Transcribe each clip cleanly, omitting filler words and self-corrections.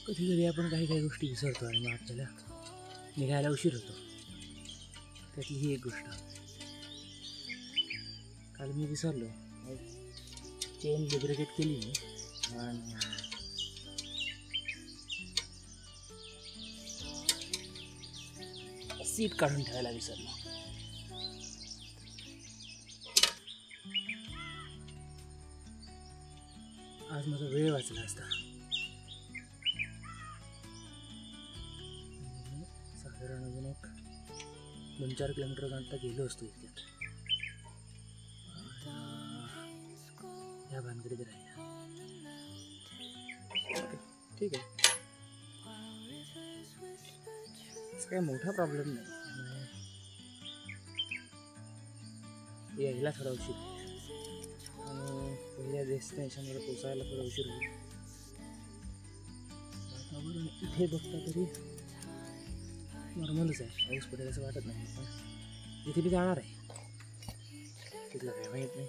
कधी कधी आपण काही काही गोष्टी विसरतो आणि मग आपल्याला निघायला उशीर होतो. त्यातली ही एक गोष्ट. काल मी विसरलो, चेन लिब्रिकेट केली मी आणि सीट काढून ठेवायला विसरलो. आज माझा वेळ वाचला असता. साधारण अजून एक 2-4 किलोमीटर आता गेलो असतो इतक्यात. या भानगडीत राहिला. ठीक आहे, असं काही मोठा प्रॉब्लेम नाही. यायला थोडा उशीर आणि पहिल्या डेस्टिनेशनवर पोचायला थोडा उशीर होईल. वातावरण इथे बघता तरी नॉर्मलच आहे, पाऊस पडेल असं वाटत नाही. पण इथे मी जाणार आहे, तिथलं काय माहीत नाही.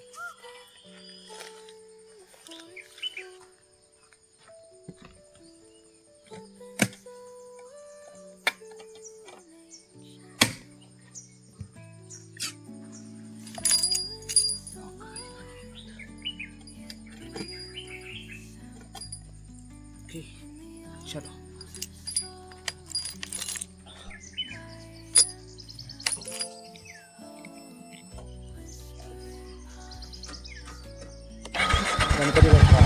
ओके, चलो. गणपती बाप्पा.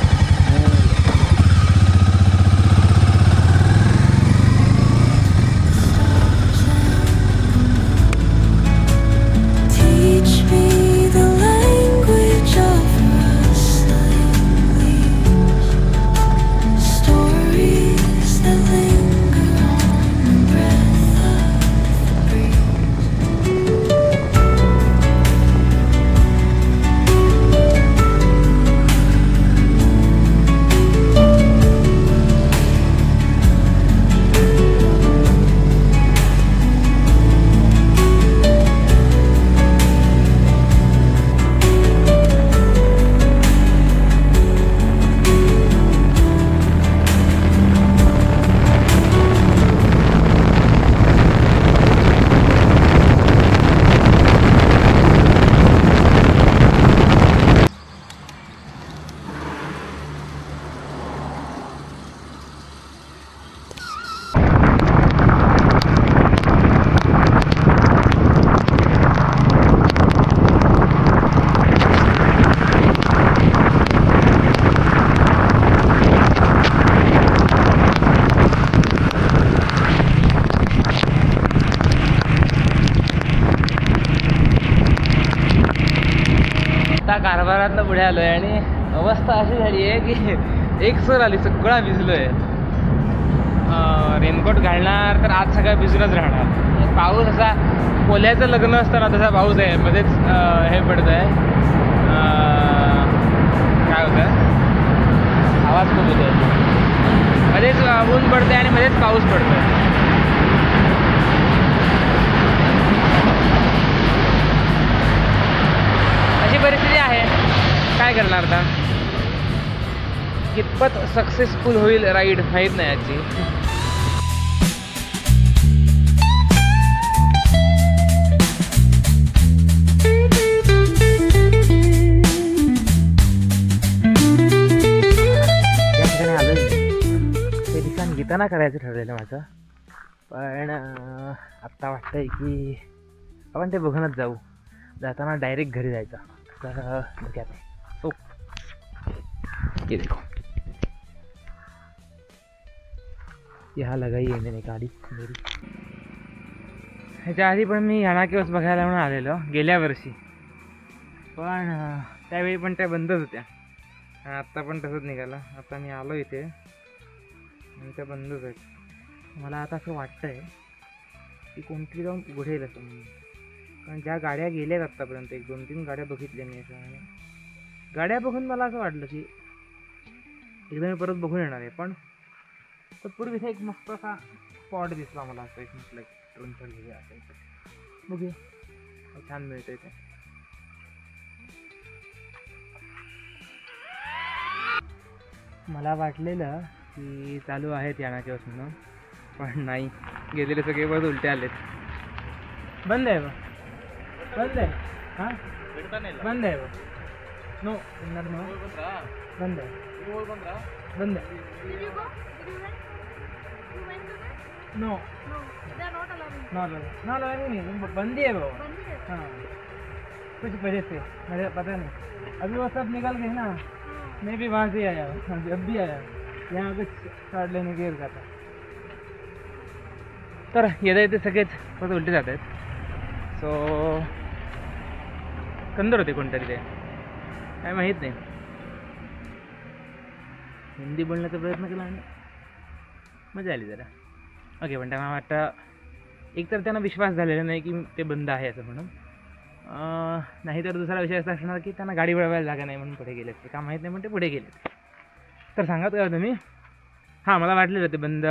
कारभारातनं पुढे आलोय आणि अवस्था अशी झाली आहे की एक सर आली, सगळा भिजलोय. रेनकोट घालणार तर आज सगळा भिजूनच राहणार. पाऊस असा कोल्याचं लग्न असताना तसा पाऊस आहे. मध्येच हे पडत आहे, काय होतं, आवाज खूप होतो. मध्येच ऊन पडते आणि मध्येच पाऊस पडतो. अशी परिस्थिती आहे, काय करणार आता. कितपत सक्सेसफुल होईल राईड माहीत नाही याची. या ठिकाणी आलोय. ते ठिकाण गीताना करायचं ठरलेलं माझं, पण आत्ता वाटतंय की आपण ते बघूनच जाऊ. जाताना डायरेक्ट घरी जायचं. तर बघा तो ये देखो, यहाँ लगाई है मैंने गाडी मेरी. ह्याच्या आधी पण मी याना केव्स बघायला म्हणून आलेलो गेल्या वर्षी, पण त्यावेळी पण त्या बंदच होत्या. आत्ता पण तसंच निघालं. आता मी आलो इथे आणि त्या बंदच आहेत. मला आता असं वाटतं आहे की कोणतरी जाऊन उघडेल असं म्हणून. कारण ज्या गाड्या गेल्यात आत्तापर्यंत 1-2-3 गाड्या बघितल्या मी अशा, आणि गाड्या बघून मला असं वाटलं की एकदा मी परत बघून येणार आहे. पण तत्पूर्वी इथे एक मस्त असा स्पॉट दिसला मला, असं एक म्हटलं ड्रोन शॉट घेऊया असेल. बघूया, छान मिळतं इथे. मला वाटलेलं की चालू आहेत यानाचे म्हणून, पण नाही, गेलेले सगळे बस उलटे आलेत. बंद आहे बा, बंद आहे. हां बंद आहे बा. नो नो बंद आहे, बंद आहे. नो नॉट नहीं, बंदी है वो. हाँ कुछ वजह से मुझे पता नहीं, अभी वो सब निकल गए ना. मैं भी वहाँ से आया हूँ, जब भी आया यहाँ कुछ कार्ड लेने के लिए था. तर येता येते सगळेच परत उलटे जात आहेत. सो कंदर होते कोणतरी, ते काय माहीत नाही. हिंदी बोलण्याचा प्रयत्न केला आणि मजा आली जरा. ओके, पण त्यांना वाटतं एकतर त्यांना विश्वास झालेला नाही की ते बंद आहे असं म्हणून, नाहीतर दुसरा विषय असा असणार की त्यांना गाडी वळवायला जागा नाही म्हणून पुढे गेलेत, ते का माहीत नाही पण ते पुढे गेलेत. तर सांगत का तुम्ही, हां मला वाटलेलं ते बंद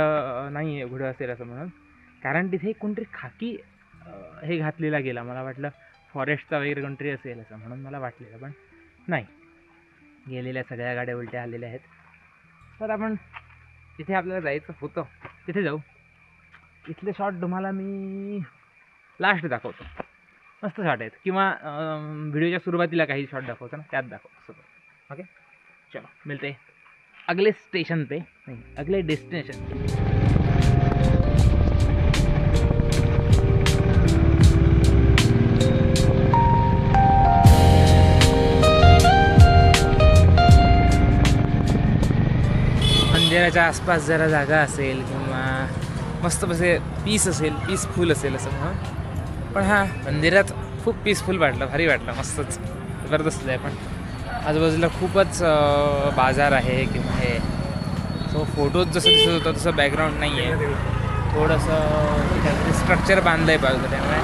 नाही आहे, घोडं असेल असं म्हणून, कारण तिथे कोणतरी खाकी हे घातलेला गेला. मला वाटलं फॉरेस्टचा वगैरे कोणतरी असेल असं म्हणून मला वाटलेलं, पण नाही, गेलेल्या सगळ्या गाड्या उलट्या आलेल्या आहेत. तर आपण तिथे आपल्याला जायचं होतं तिथे जाऊ. इथले शॉट तुम्हाला मी लास्ट दाखवतो, मस्त शॉट आहेत, किंवा व्हिडिओच्या सुरुवातीला काही शॉट दाखवतो ना त्यात दाखवतो. ओके चलो, मिलते अगले स्टेशन पे, नहीं अगले डेस्टिनेशन पे. मंदिराच्या आसपास जरा जागा असेल किंवा मस्त असे पीस असेल, पीसफुल असेल असं म्हणून. पण हां, मंदिरात खूप पीसफुल वाटलं, भारी वाटलं, मस्तच जबरदस्त आहे. पण आजूबाजूला खूपच बाजार आहे किंवा हे, सो फोटोज जसं दिसत होतं तसं बॅकग्राऊंड नाही आहे, थोडंसं स्ट्रक्चर बांधलं आहे बाजूला, त्यामुळे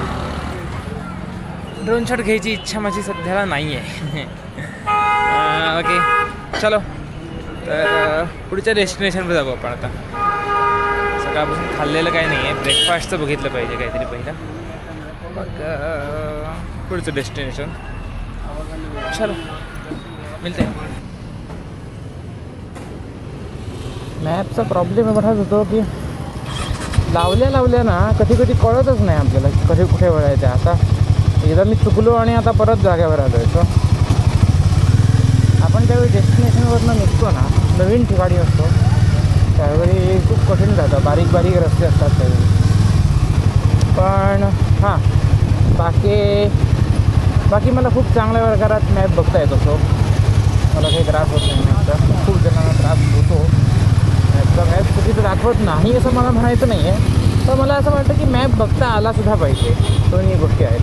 ड्रोन शॉट घ्यायची इच्छा माझी सध्याला नाही आहे. ओके चलो, तर पुढच्या डेस्टिनेशनवर जाऊ आपण आता. सकाळपासून खाल्लेलं काही नाही आहे, ब्रेकफास्टचं बघितलं पाहिजे काहीतरी पहिलं, मग पुढचं डेस्टिनेशन. चलो मिळते. मॅपचा प्रॉब्लेम म्हणत होतो की लावल्या ना कधी कधी कळतच नाही आपल्याला कधी कुठे वळायचं. आता एकदा मी चुकलो आणि आता परत जागेवर आलो आहे. सो आपण ज्यावेळी डेस्टिनेशनवरनं निघतो ना, नवीन ठिकाणी असतो त्यावेळी खूप कठीण जातं, बारीक बारीक रस्ते असतात त्यावेळी. पण हां, बाकी मला खूप चांगल्या प्रकारात मॅप बघता येतो. सो मला काही त्रास होत नाही मॅपचा. खूप जणांना त्रास होतो मॅपचा. मॅप चुकीचं दाखवत नाही असं मला म्हणायचं नाही आहे, तर मला असं वाटतं की मॅप बघता आलासुद्धा पाहिजे. दोन्ही गोष्टी आहेत.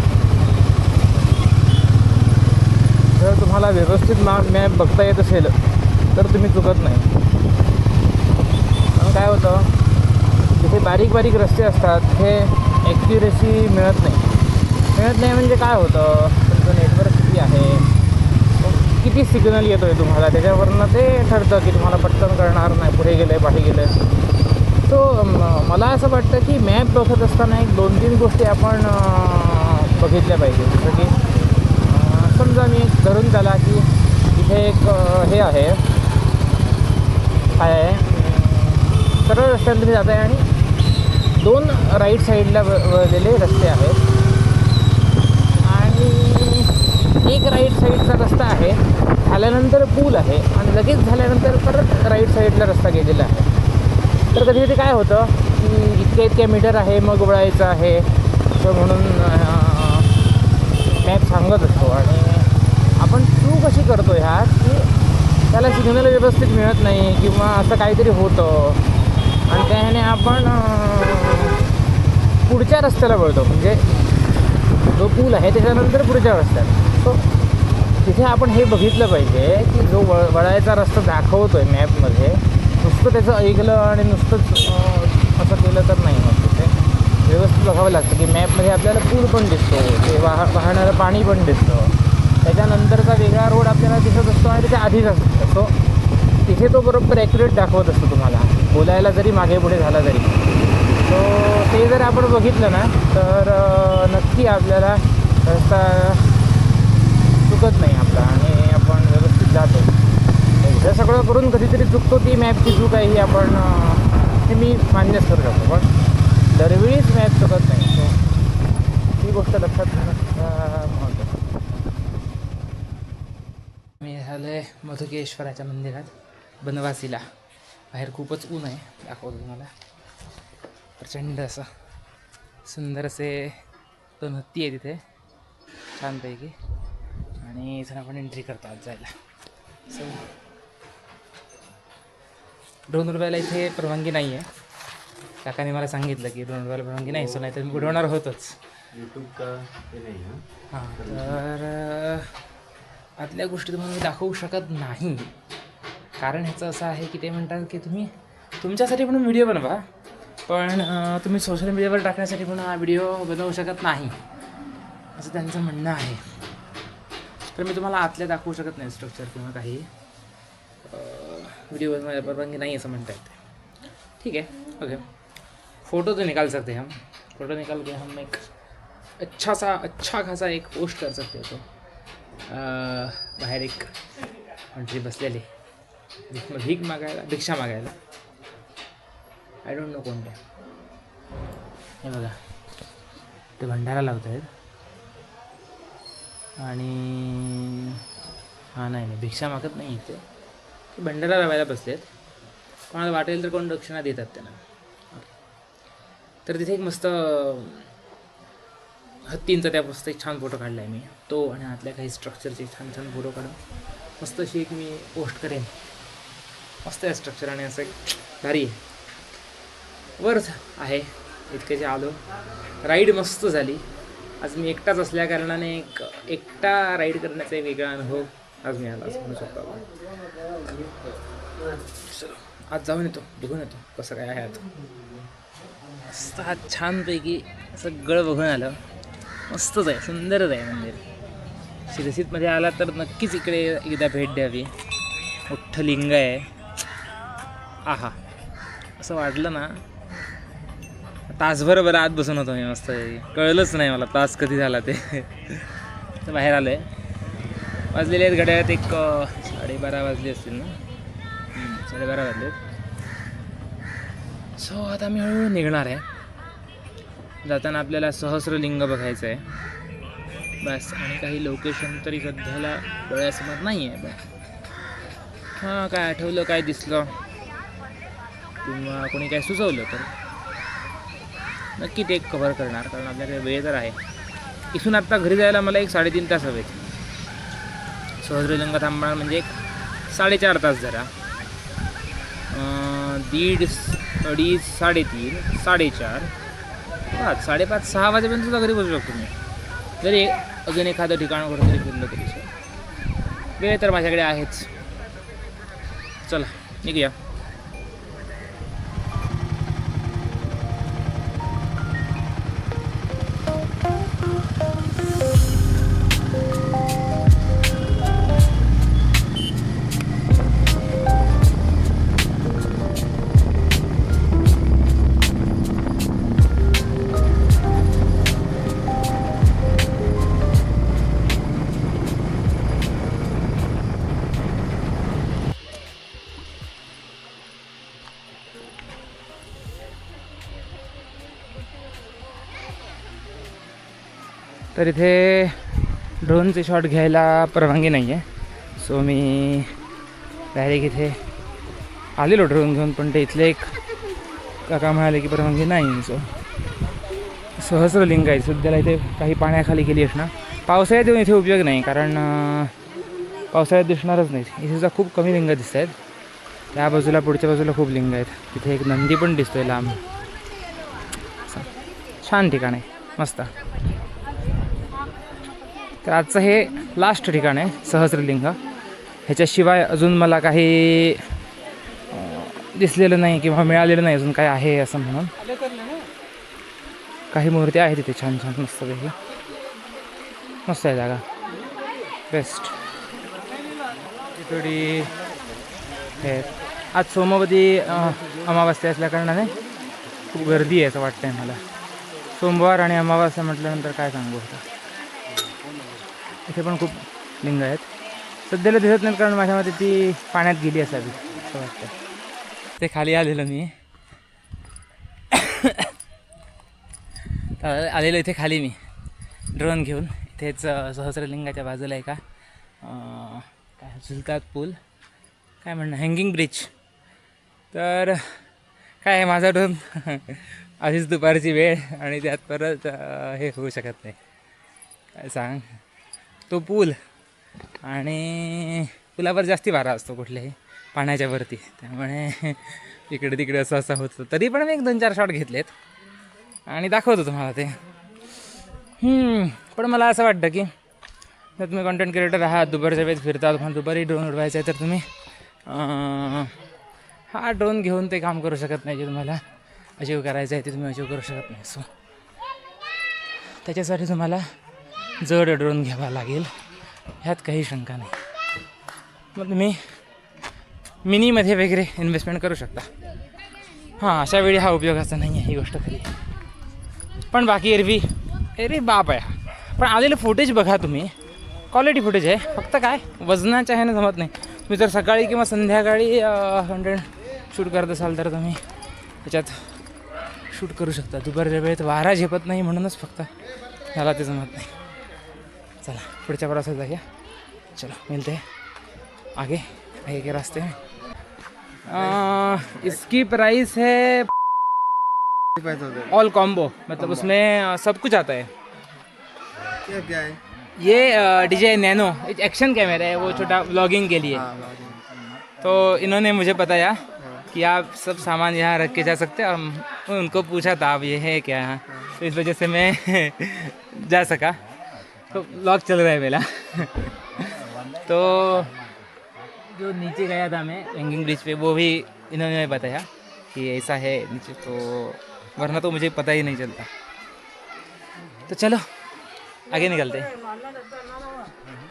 जर तुम्हाला व्यवस्थित मॅप बघता येत असेल तर तुम्ही चुकत नाही. काय होतं, तिथे बारीक बारीक रस्ते असतात, हे ॲक्युरेसी मिळत नाही म्हणजे काय होतं, तुमचं नेटवर्क किती आहे, किती सिग्नल येतो आहे तुम्हाला, त्याच्यावरनं ते ठरतं की तुम्हाला पटकन कळणार नाही पुढे गेलं आहे पाठी गेलं आहे. सो मला असं वाटतं की मॅप बघत असताना एक 2-3 गोष्टी आपण बघितल्या पाहिजे. जसं की समजा मी धरून त्याला की इथे एक हे आहे, काय आहे, सरळ रस्त्याने तुम्ही जात आहे आणि 2 राईट साईडला वळलेले रस्ते आहेत आणि एक राईट साईडचा रस्ता आहे, झाल्यानंतर पूल आहे आणि लगेच झाल्यानंतर परत राईट साईडला रस्ता गेलेला आहे. तर कधी कधी काय होतं की इतक्या मीटर आहे मग वळायचं आहे असं म्हणून मॅप सांगत असतो आणि आपण चूक कशी करतो ह्यात की त्याला सिग्नल व्यवस्थित मिळत नाही किंवा असं काहीतरी होतं आणि त्याने आपण पुढच्या रस्त्याला वळतो, म्हणजे जो पूल आहे त्याच्यानंतर पुढच्या रस्त्याला. सो तिथे आपण हे बघितलं पाहिजे की जो वळायचा रस्ता दाखवतो आहे मॅपमध्ये, नुसतं त्याचं ऐकलं आणि नुसतंच असं केलं तर नाही होत. तिथे व्यवस्थित बघावं लागतं की मॅपमध्ये आपल्याला पूल पण दिसतो, ते वाहणारं पाणी पण दिसतं, त्याच्यानंतरचा वेगळा रोड आपल्याला दिसत असतो आणि त्याच्या आधीच असतो. सो तिथे तो बरोबर ॲक्युरेट दाखवत असतो तुम्हाला, बोलायला जरी मागे पुढे झाला तरी. सो ते जर आपण बघितलं ना तर नक्की आपल्याला रस्ता चुकत नाही आपला आणि आपण व्यवस्थित जातो. हे सगळं करून कधीतरी चुकतो, ती मॅपची चूक आहे ही आपण हे मी मान्यच करू शकतो, पण दरवेळीच मॅप चुकत नाही. सो ही गोष्ट लक्षात घेणं महत्त्वाचं. मी झालं आहे मधुकेश्वराच्या मंदिरात बनवासीला. बाहेर खूपच ऊन आहे, दाखवतो तुम्हाला. प्रचंड असं सुंदर असे 2 हत्ती आहे तिथे छानपैकी, आणि इथून आपण एंट्री करतो आज जायला. सो ड्रोन उडवायला इथे परवानगी नाही आहे. काकाने मला सांगितलं की ड्रोन उडवायला परवानगी नाही, सो नाही तर मी उडवणार होतोच. यूट्यूब का नाही. हां, तर आतल्या गोष्टी तुम्हाला मी दाखवू शकत नाही, कारण ह्याचं असं आहे की ते म्हणतात की तुम्ही तुमच्यासाठी पण व्हिडिओ बनवा, पण तुम्ही सोशल मीडियावर टाकण्यासाठी पण हा व्हिडिओ बनवू शकत नाही, असं त्यांचं म्हणणं आहे. तर मी तुम्हाला आतल्या दाखवू शकत नाही स्ट्रक्चर किंवा काही. वीडियो बनवायला परवानगी नहीं ऐसा म्हणता है. ठीक है, ओके. फ़ोटो तो निकाल सकते हैं हम. फ़ोटो निकाल के हम एक अच्छा खासा एक पोस्ट कर सकते हैं. तो बाहेर एक मंत्री बसलेले भिक्षा मागायला. आय डोंट नो कोणते. हे बघा, ते भंडारा लावत आहेत आणि हां नाही भिक्षा मागत नाही इथे, ते भंडारा लावायला बसलेत. कोणाला वाटेल तर कोण दक्षिणा देतात त्यांना. तर तिथे एक मस्त हत्तींचा त्या मस्त एक छान फोटो काढला आहे मी, तो आणि आतल्या काही स्ट्रक्चरचे छान फोटो काढून मस्त अशी एक मी पोस्ट करेन. मस्त आहे स्ट्रक्चर आणि असं एक भारी आहे. वर आहे इतके जे आलो. राईड मस्त झाली. आज मी एकटाच असल्या कारणाने एकटा राईड करण्याचा एक वेगळा अनुभव आज मिळाला असं म्हणू शकतो आपण. चलो आज जाऊन येतो, बघून येतो कसं काय आहे. आता मस्त आज छानपैकी सगळं बघून आलं. मस्तच आहे, सुंदरच आहे मंदिर. शिरसीतमध्ये आला तर नक्कीच इकडे एकदा भेट द्यावी. मोठं लिंग आहे. आहा, असं वाटलं ना तासभर बरं आत बसून होतो मी. मस्त कळलंच नाही मला तास कधी झाला ते. तर बाहेर आलो आहे. वाजलेले आहेत घड्याळात एक 12:30 वाजले असतील ना. 12:30 वाजले. सो आता मी हळूहळू निघणार आहे. जाताना आपल्याला सहस्रलिंग बघायचं आहे बस, आणि काही लोकेशन तरी सध्याला डोळ्यासमोर नाही आहे. पण हां, काय आठवलं, काय दिसलं किंवा कोणी काय सुचवलं तर नक्की ते कव्हर करणार, कारण आपल्याकडे वेळ तर आहे. इथून आत्ता घरी जायला मला 1-3.5 तास हवेत. सहस्रलिंग थांबणार म्हणजे 4.5 तास जरा. 1.5, 2.5, 3.5, 4.5, 5, 5:30, 6 वाजेपर्यंत सुद्धा घरी बसू शकतो मी, जरी अजून एखादं ठिकाण कुठं तरी फिरलं तरी. वेळ तर माझ्याकडे आहेच. चला निघूया. तर इथे ड्रोनचे शॉट घ्यायला परवानगी नाही आहे. सो मी डायरेक्ट इथे आलेलो ड्रोन घेऊन, पण ते इथले एक काका म्हणाले की परवानगी नाही. सो सहस्रलिंग आहे सध्याला इथे. काही पाण्याखाली गेली असणार. पावसाळ्यात येऊन इथे उपयोग नाही, कारण पावसाळ्यात दिसणारच नाही. इथे सुद्धा खूप कमी लिंग दिसत आहेत. त्या बाजूला पुढच्या बाजूला खूप लिंग आहेत. तिथे एक नंदी पण दिसतो आहे लांब. छान ठिकाण आहे, मस्त. तर आजचं हे लास्ट ठिकाण आहे सहस्रलिंग. ह्याच्याशिवाय अजून मला काही दिसलेलं नाही किंवा मिळालेलं नाही अजून काय आहे असं म्हणून. काही मूर्ती आहेत तिथे छान छान मस्तपैकी. मस्त आहे जागा, बेस्ट. थोडी हे आज सोमवती अमावास्या असल्या कारणाने खूप गर्दी आहे असं वाटतं आहे मला. सोमवार आणि अमावास्या म्हटल्यानंतर काय सांगू होतं. इथे पण खूप लिंग आहेत. सध्याला दिसत नाहीत कारण माझ्या मते ती पाण्यात गेली असावी असं वाटतं. ते खाली आलेलं मी आलेलो इथे खाली मी ड्रोन घेऊन. इथेच सहस्रलिंगाच्या बाजूला आहे का काय झुलतात पूल काय म्हणणं हँगिंग ब्रिज. तर काय आहे माझा ड्रोन आधीच दुपारची वेळ आणि त्यात परत हे होऊ शकत नाही. काय सांग तो पूल आणि पुलावर जास्ती वारा असतो कुठल्याही पाण्याच्या वरती, त्यामुळे इकडे तिकडे असं असं होतं. तरी पण मी 1-2-4 शॉट घेतलेत आणि दाखवतो तुम्हाला ते. पण मला असं वाटतं की जर तुम्ही कॉन्टेंट क्रिएटर आहात, दुपारच्या वेळेस फिरता, तुम्हाला दुपारी ड्रोन उडवायचा आहे, तर तुम्ही हा ड्रोन घेऊन ते काम करू शकत नाही जे तुम्हाला अचीव करायचं आहे ते तुम्ही अचीव करू शकत नाही. सो त्याच्यासाठी तुम्हाला जड ड्रोन घ्यावा लागेल, ह्यात काही शंका नाही. मग तुम्ही मिनीमध्ये वगैरे इन्व्हेस्टमेंट करू शकता. हां, अशा वेळी हा उपयोगाचा नाही आहे, ही गोष्ट खरी आहे. पण बाकी एरवी अरे बाप आहे. पण आलेलं फुटेज बघा तुम्ही, क्वालिटी फुटेज आहे. फक्त काय वजनाच्या ह्यानं जमत नाही. तुम्ही जर सकाळी किंवा संध्याकाळी कंटेंट शूट करत असाल तर तुम्ही त्याच्यात शूट करू शकता. दुपारच्या वेळेत वारा झेपत नाही म्हणूनच फक्त ह्याला ते जमत नाही. चला पुढच्या प्रवासात जाऊया. चलो मिलते हैं आगे आगे के रास्ते में. इसकी प्राइस है ऑल कॉम्बो, मतलब उसमें सब कुछ आता है. क्या क्या है? ये DJI नैनो एक एक्शन कैमरा है, वो छोटा व्लॉगिंग के लिए. तो इन्होंने मुझे बताया कि आप सब सामान यहाँ रख के जा सकते हैं. और उनको पूछा था अब ये है क्या यहाँ, तो इस वजह से मैं जा सका. तो व्लॉग चल रहा है मेरा. तो जो नीचे गया था मैं हैंगिंग ब्रिज पे, वो भी इन्होंने बताया कि ऐसा है नीचे, तो वरना तो मुझे पता ही नहीं चलता. तो चलो आगे निकलते हैं.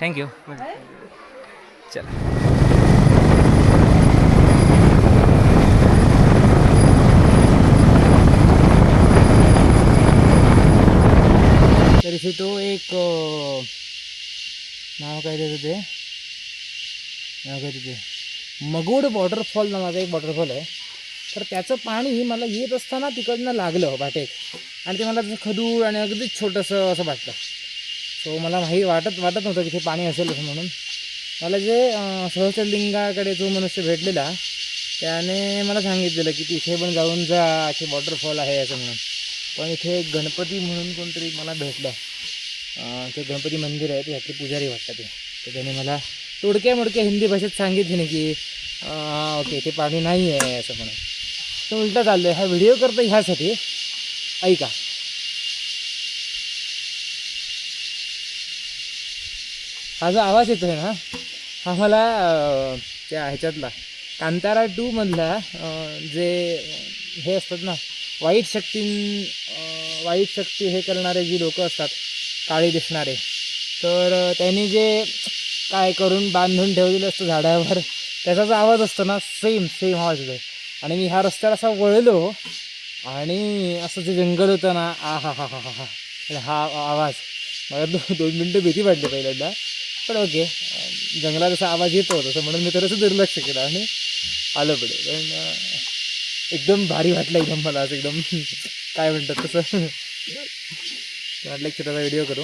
Thank you. चलो तर इथे तो एक नाव काय त्याचं ते मगोड वॉटरफॉल नावाचा एक वॉटरफॉल आहे. तर त्याचं पाणी मला येत असताना तिकडनं लागलं वाटेत आणि ते मला जसं खदूळ आणि अगदीच छोटंसं असं वाटलं. सो मला वाटत नव्हतं की ते पाणी असेल असं म्हणून. मला जे सहस्रलिंगाकडे जो मनुष्य भेटलेला त्याने मला सांगितलेलं की तिथे पण जाऊन जा, असे वॉटरफॉल आहे असं म्हणून. पण इथे एक गणपती म्हणून कोणतरी मला भेटलं. ते गणपती मंदिर आहे, त्यातले पुजारी वाटतं ते. तर त्याने मला तोडक्या मोडक्या हिंदी भाषेत सांगितले की ओके ते पाणी नाही आहे असं म्हणून. तर उलटा चाललं आहे. हा व्हिडिओ करतो ह्यासाठी, ऐका. हा जो आवाज येतो आहे ना, हा मला त्या ह्याच्यातला कांतारा 2 मधला जे हे असतात ना वाईट शक्ती हे करणारे जी लोक असतात काळी दिसणारे, तर त्यांनी जे काय करून बांधून ठेवलेलं असतं झाडावर, त्याचा जो आवाज असतो ना सेम आवाज येतो. आणि मी ह्या रस्त्याला असा वळलो आणि असं जे जंगल होतं ना, हा आवाज मला 2 मिनटं भीती वाटली पहिल्यांदा. पण ओके, जंगलात असा आवाज येतो तसं म्हणून मी थोडंसं दुर्लक्ष केलं आणि आलं पुढे. पण एकदम भारी वाटलं एकदम मला, असं एकदम काय म्हणतात तसं वाटलं एक छोटासा व्हिडिओ करू.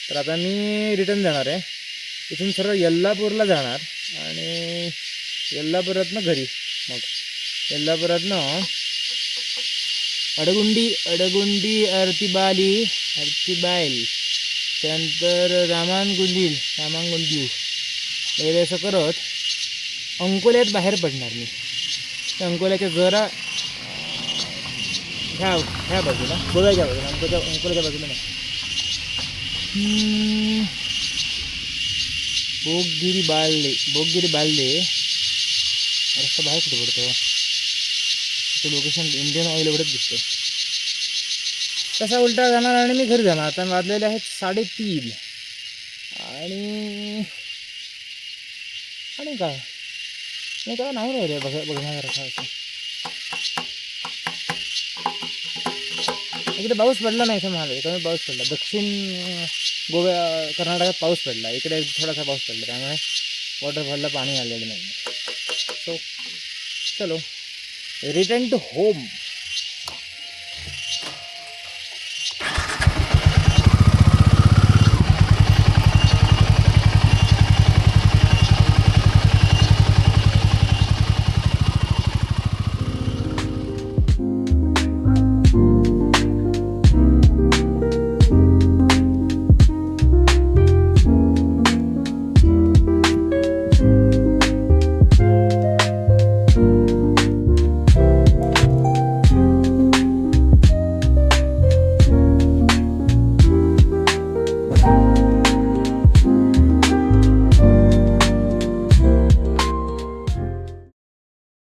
तर आता मी रिटर्न जाणार आहे. इथून सरळ यल्लापूरला जाणार आणि यल्लापुरातनं घरी. मग यल्लापुरातनं अडगुंडी अर्तिबाईल, त्यानंतर रामानगुंदी वगैरे असं करत अंकोल्यात बाहेर पडणार मी. त्या अंकोल्याच्या जरा ह्या बाजूला, गोव्याच्या बाजूला, अंकोल्याच्या बाजूला नाही, बोगगिरी बाल्ले रस्ता बाहेर कुठे पडतो. तो लोकेशन इंडियन ऑइल एवढंच दिसतं. तसा उलटा जाणार आणि मी घरी जाणार. आता वाजलेले आहेत 3:30 आणि काय नाही काय नाही रे बघण्यासारखं असं. इकडे पाऊस पडला नाही असं म्हणाले, कमी पाऊस पडला. दक्षिण कर्नाटकात पाऊस पडला, इकडे थोडासा पाऊस पडला, त्यामुळे वॉटरफॉलला पाणी आलेलं नाही. सो चलो रिटर्न टू होम.